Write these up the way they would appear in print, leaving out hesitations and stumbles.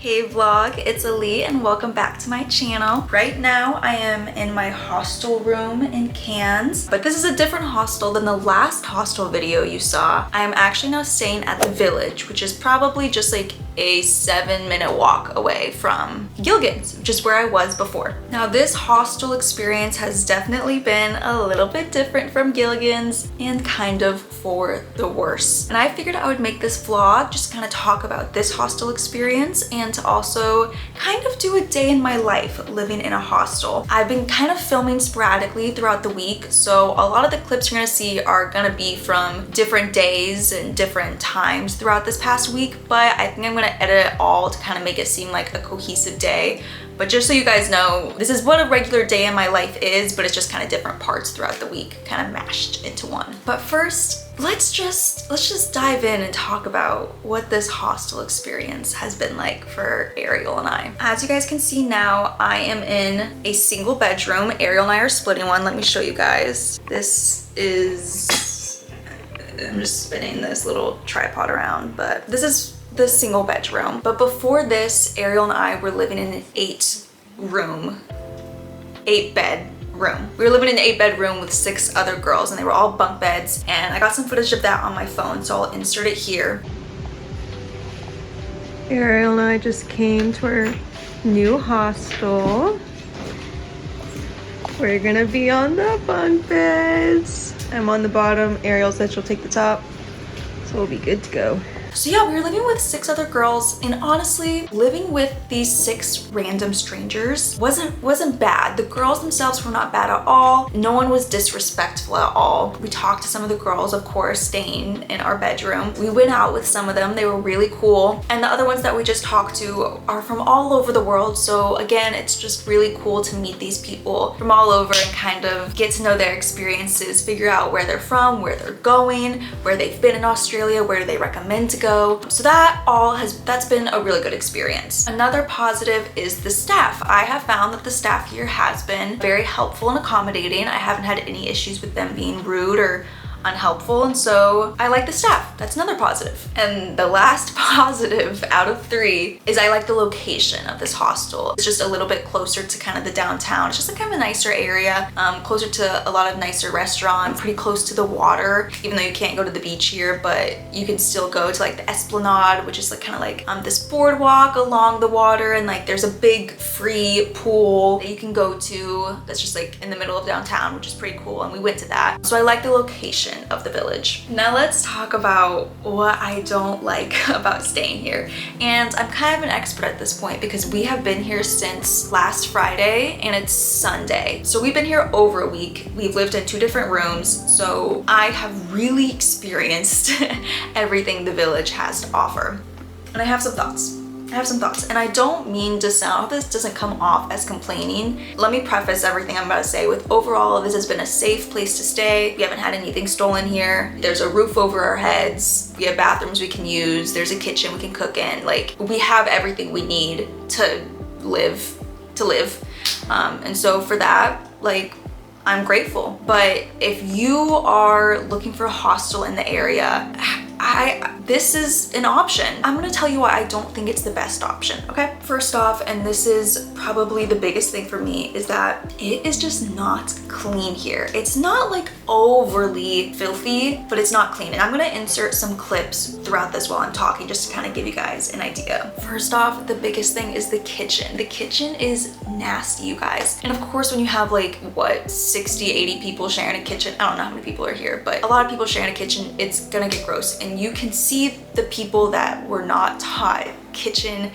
Hey vlog, it's Ali and welcome back to my channel. Right now I am in my hostel room in Cairns, but this is a different hostel than the last hostel video you saw. I am actually now staying at the Village, which is probably just like a 7-minute walk away from Gilligan's, which is where I was before. Now this hostel experience has definitely been a little bit different from Gilligan's and kind of for the worse. And I figured I would make this vlog just kind of talk about this hostel experience and to also kind of do a day in my life living in a hostel. I've been kind of filming sporadically throughout the week, so a lot of the clips you're gonna see are gonna be from different days and different times throughout this past week, but I think I'm gonna edit it all to kind of make it seem like a cohesive day. But just so you guys know, this is what a regular day in my life is, but it's just kind of different parts throughout the week, kind of mashed into one. But first, let's just dive in and talk about what this hostel experience has been like for Ariel and I. As you guys can see now, I am in a single bedroom. Ariel and I are splitting one. Let me show you guys. This is, I'm just spinning this little tripod around, but this is the single bedroom. But before this, Ariel and I were living in an 8-bed room. We were living in an 8-bed room with 6 other girls and they were all bunk beds, and I got some footage of that on my phone, so I'll insert it here. Ariel and I just came to our new hostel. We're gonna be on the bunk beds. I'm on the bottom. Ariel said she'll take the top, so we'll be good to go. So yeah, we were living with 6 other girls, and honestly, living with these 6 random strangers wasn't bad. The girls themselves were not bad at all. No one was disrespectful at all. We talked to some of the girls, of course, staying in our bedroom. We went out with some of them. They were really cool. And the other ones that we just talked to are from all over the world. So again, it's just really cool to meet these people from all over and kind of get to know their experiences, figure out where they're from, where they're going, where they've been in Australia, where do they recommend to go. So that's been a really good experience. Another positive is the staff. I have found that the staff here has been very helpful and accommodating. I haven't had any issues with them being rude or unhelpful, and so I like the staff. That's another positive. And the last positive out of 3 is I like the location of this hostel. It's just a little bit closer to kind of the downtown. It's just a kind of a nicer area, closer to a lot of nicer restaurants, pretty close to the water, even though you can't go to the beach here, but you can still go to like the Esplanade, which is like kind of like this boardwalk along the water, and like there's a big free pool that you can go to that's just like in the middle of downtown, which is pretty cool, and we went to that. So I like the location of the Village. Now let's talk about what I don't like about staying here. And I'm kind of an expert at this point because we have been here since last Friday and it's Sunday. So we've been here over a week. We've lived in 2 different rooms. So I have really experienced everything the Village has to offer. And I have some thoughts. And I don't mean to sound, I hope this doesn't come off as complaining. Let me preface everything I'm about to say with overall, this has been a safe place to stay. We haven't had anything stolen here. There's a roof over our heads. We have bathrooms we can use. There's a kitchen we can cook in. Like, we have everything we need to live. And so for that, like, I'm grateful. But if you are looking for a hostel in the area, this is an option. I'm gonna tell you why I don't think it's the best option, okay? First off, and this is probably the biggest thing for me, is that it is just not clean here. It's not like overly filthy, but it's not clean. And I'm gonna insert some clips throughout this while I'm talking just to kind of give you guys an idea. First off, the biggest thing is the kitchen. The kitchen is nasty, you guys. And of course, when you have like, what, 60, 80 people sharing a kitchen, I don't know how many people are here, but a lot of people sharing a kitchen, it's gonna get gross. And you can see the people that were not taught kitchen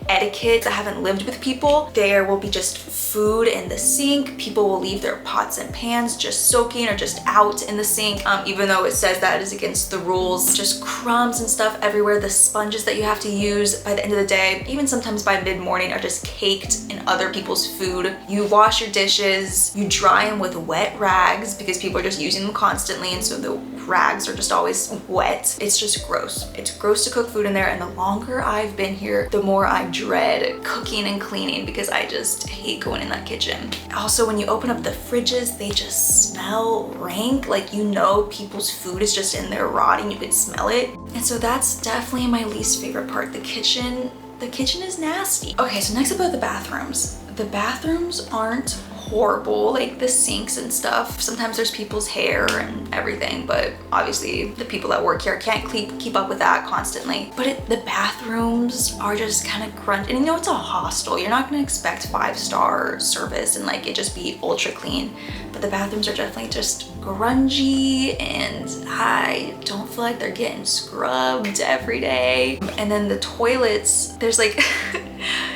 etiquette, that haven't lived with people. There will be just food in the sink. People will leave their pots and pans just soaking or just out in the sink, even though it says that is against the rules. Just crumbs and stuff everywhere. The sponges that you have to use by the end of the day, even sometimes by mid-morning, are just caked in other people's food. You wash your dishes, you dry them with wet rags because people are just using them constantly, and so the rags are just always wet. It's just gross. It's gross to cook food in there, and the longer I've been here, the more I dread cooking and cleaning because I just hate going in that kitchen. Also, when you open up the fridges, they just smell rank. Like, you know, people's food is just in there rotting. You can smell it. And so that's definitely my least favorite part. The kitchen The kitchen is nasty. Okay, so next about the bathrooms. The bathrooms aren't horrible, like the sinks and stuff. Sometimes there's people's hair and everything, but obviously the people that work here can't keep up with that constantly. But the bathrooms are just kind of grungy. And you know, it's a hostel. You're not gonna expect 5-star service and like it just be ultra clean. But the bathrooms are definitely just grungy, and I don't feel like they're getting scrubbed every day. And then the toilets, there's like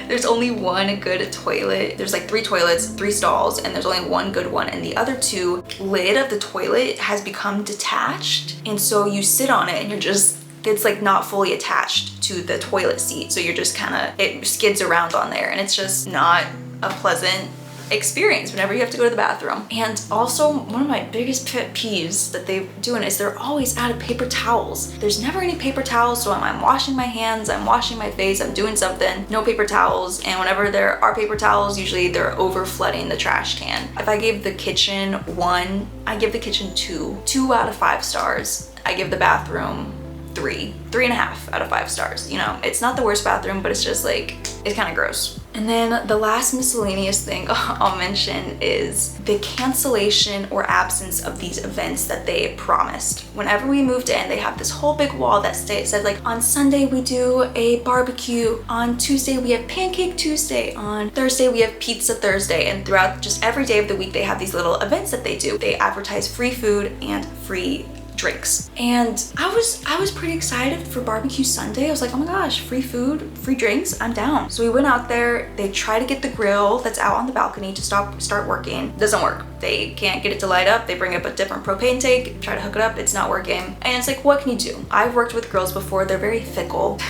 there's only one good toilet. There's like 3 toilets, 3 stalls, and there's only one good one, and the other 2 lid of the toilet has become detached, and so you sit on it and you're just, it's like not fully attached to the toilet seat, so you're just kind of, it skids around on there, and it's just not a pleasant experience whenever you have to go to the bathroom. And also, one of my biggest pet peeves that they're doing is they're always out of paper towels. There's never any paper towels, so I'm washing my hands, I'm washing my face, I'm doing something, no paper towels. And whenever there are paper towels, usually they're over flooding the trash can. If I gave the kitchen 1, I give the kitchen 2 out of 5 stars. I give the bathroom 3.5 out of 5 stars. You know, it's not the worst bathroom, but it's just like, it's kind of gross. And then the last miscellaneous thing I'll mention is the cancellation or absence of these events that they promised. Whenever we moved in, they have this whole big wall that said like, on Sunday we do a barbecue, on Tuesday we have Pancake Tuesday, on Thursday we have Pizza Thursday, and throughout just every day of the week they have these little events that they do. They advertise free food and free drinks. And I was pretty excited for barbecue Sunday. I was like, oh my gosh, free food, free drinks, I'm down. So we went out there, they try to get the grill that's out on the balcony to start working. Doesn't work. They can't get it to light up. They bring up a different propane tank, try to hook it up, it's not working. And it's like, what can you do? I've worked with grills before, they're very fickle.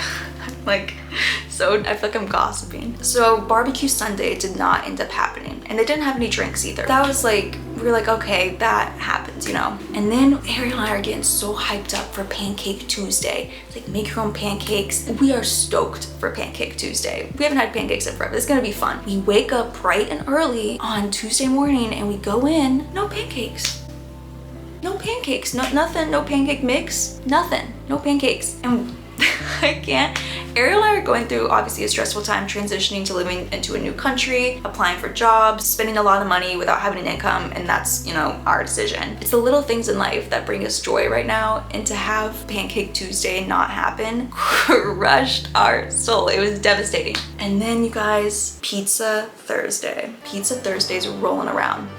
Like, so I feel like I'm gossiping. So barbecue Sunday did not end up happening, and they didn't have any drinks either. That was like, we were like, okay, that happens, you know. And then Ariel and I are getting so hyped up for Pancake Tuesday. It's like, make your own pancakes. We are stoked for Pancake Tuesday. We haven't had pancakes in forever. It's gonna be fun. We wake up bright and early on Tuesday morning and we go in, no pancakes. No pancakes, nothing, no pancake mix, nothing, no pancakes. And I can't. Ariel and I are going through obviously a stressful time transitioning to living into a new country, applying for jobs, spending a lot of money without having an income, and that's, you know, our decision. It's the little things in life that bring us joy right now, and to have Pancake Tuesday not happen crushed our soul. It was devastating. And then you guys, Pizza Thursday. Pizza Thursday's rolling around.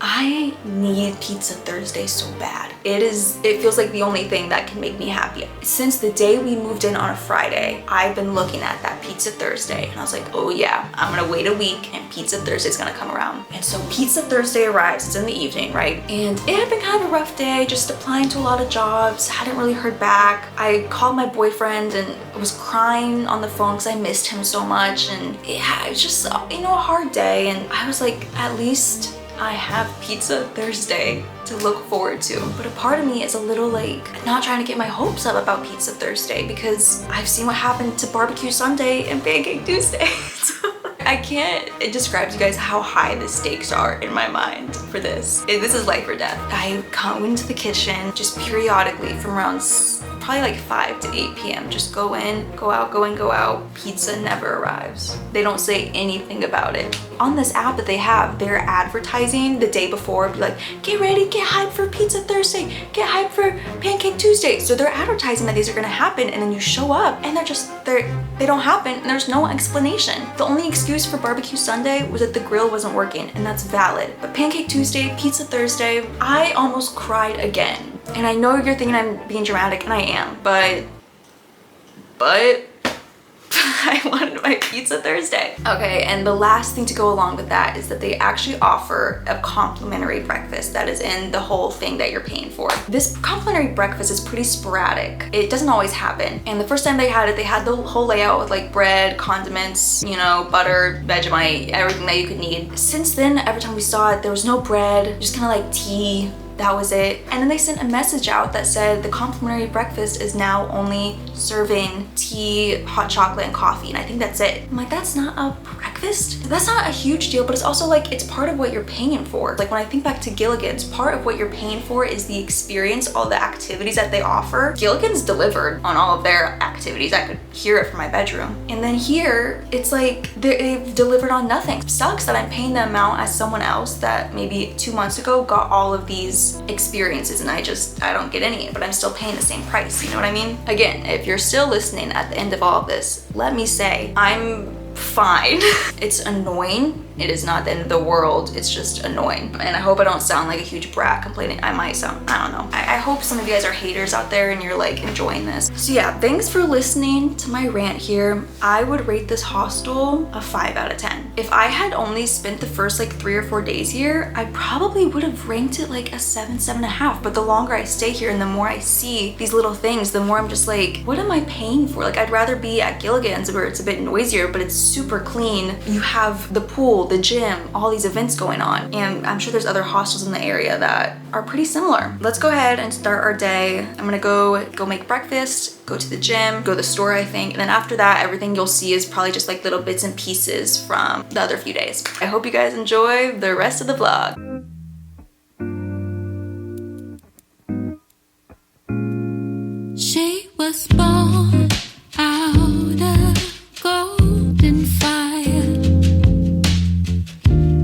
I need Pizza Thursday so bad. It feels like the only thing that can make me happy. Since the day we moved in on a Friday, I've been looking at that Pizza Thursday, and I was like, oh yeah, I'm gonna wait a week and Pizza Thursday's gonna come around. And so Pizza Thursday arrives, it's in the evening, right? And it had been kind of a rough day, just applying to a lot of jobs, hadn't really heard back. I called my boyfriend and was crying on the phone because I missed him so much, and it was just, you know, a hard day. And I was like, at least I have Pizza Thursday to look forward to. But a part of me is a little like not trying to get my hopes up about Pizza Thursday, because I've seen what happened to Barbecue Sunday and Pancake Tuesday. So I can't, it describes you guys how high the stakes are in my mind for this. This is life or death. I come into the kitchen just periodically from around probably like 5 to 8 p.m. Just go in, go out, go in, go out. Pizza never arrives. They don't say anything about it. On this app that they have, they're advertising the day before, be like, get ready, get hyped for Pizza Thursday, get hyped for Pancake Tuesday. So they're advertising that these are gonna happen, and then you show up and they don't happen, and there's no explanation. The only excuse for Barbecue Sunday was that the grill wasn't working, and that's valid. But Pancake Tuesday, Pizza Thursday, I almost cried again. And I know you're thinking I'm being dramatic, and I am, but I wanted my Pizza Thursday. Okay, and the last thing to go along with that is that they actually offer a complimentary breakfast that is in the whole thing that you're paying for. This complimentary breakfast is pretty sporadic. It doesn't always happen. And the first time they had the whole layout with like bread, condiments, you know, butter, Vegemite, everything that you could need. Since then, every time we saw it, there was no bread, just kind of like tea. That was it. And then they sent a message out that said the complimentary breakfast is now only serving tea, hot chocolate, and coffee. And I think that's it. I'm like, that's not a breakfast. breakfast, that's not a huge deal, but it's also like, it's part of what you're paying for. Like when I think back to Gilligan's, part of what you're paying for is the experience, all the activities that they offer. Gilligan's delivered on all of their activities. I could hear it from my bedroom. And then here, it's like they've delivered on nothing. It sucks that I'm paying the amount as someone else that maybe 2 months ago got all of these experiences and I don't get any, but I'm still paying the same price, you know what I mean? Again, if you're still listening at the end of all of this, let me say, I'm fine. It's annoying. It is not the end of the world. It's just annoying. And I hope I don't sound like a huge brat complaining. I might sound, I don't know. I hope some of you guys are haters out there and you're like enjoying this. So yeah, thanks for listening to my rant here. I would rate this hostel a 5 out of 10. If I had only spent the first like 3 or 4 days here, I probably would have ranked it like a 7, 7.5. But the longer I stay here and the more I see these little things, the more I'm just like, what am I paying for? Like I'd rather be at Gilligan's where it's a bit noisier, but it's super clean. You have the pool, the gym, all these events going on. And I'm sure there's other hostels in the area that are pretty similar. Let's go ahead and start our day. I'm gonna go make breakfast, go to the gym, go to the store, I think. And then after that, everything you'll see is probably just like little bits and pieces from the other few days. I hope you guys enjoy the rest of the vlog. She was born out of golden fire.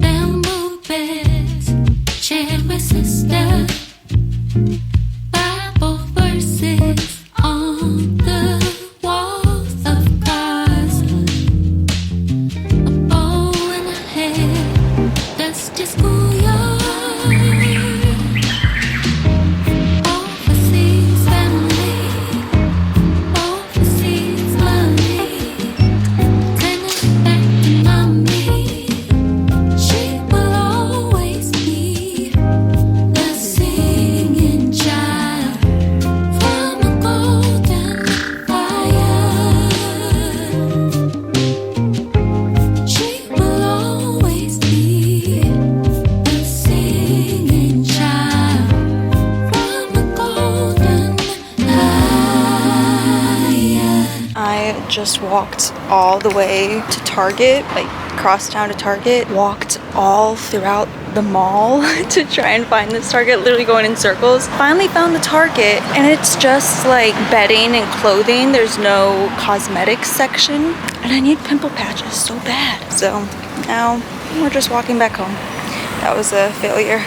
Bamboo beds shared with sister. Bible verses on the walls of cars. A bow in her hair, dusty schoolyard. Just walked all the way to Target, like crossed town to Target, walked all throughout the mall to try and find this Target, literally going in circles. Finally found the Target, and it's just like bedding and clothing. There's no cosmetics section, and I need pimple patches so bad. So now we're just walking back home. That was a failure.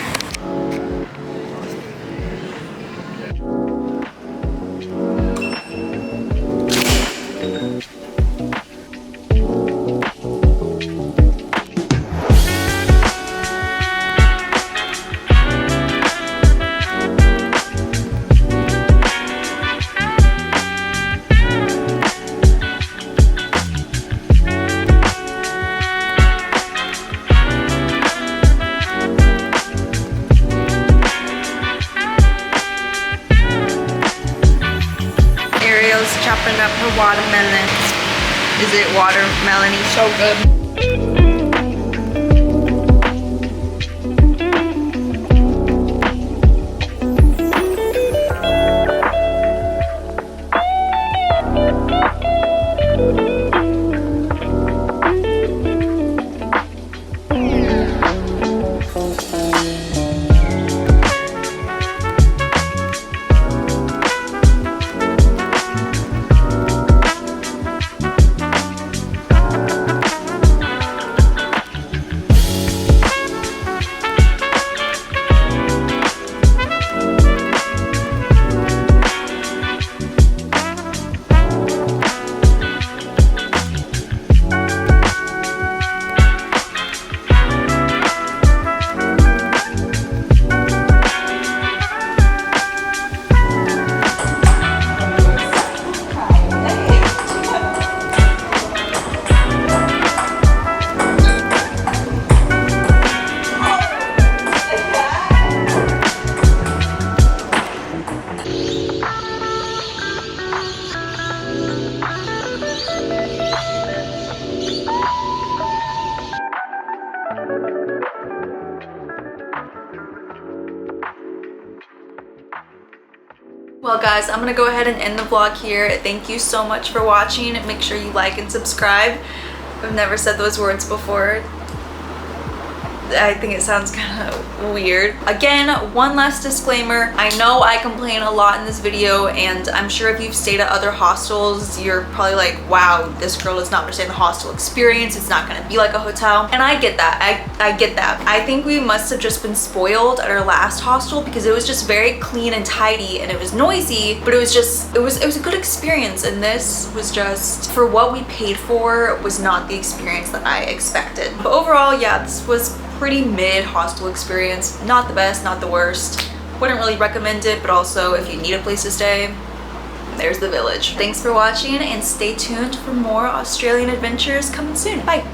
Chopping up her watermelon. Is it watermelon-y? So good. Well guys, I'm gonna go ahead and end the vlog here. Thank you so much for watching. Make sure you like and subscribe. I've never said those words before. I think it sounds kind of weird. Again, one last disclaimer. I know I complain a lot in this video, and I'm sure if you've stayed at other hostels, you're probably like, wow, this girl does not understand the hostel experience. It's not gonna be like a hotel. And I get that. I get that. I think we must have just been spoiled at our last hostel because it was just very clean and tidy, and it was noisy, but it was a good experience. And this was just, for what we paid for, was not the experience that I expected. But overall, yeah, this was pretty mid hostel experience. Not the best, not the worst. Wouldn't really recommend it, but also if you need a place to stay, there's the Village. Thanks for watching, and stay tuned for more Australian adventures coming soon. Bye.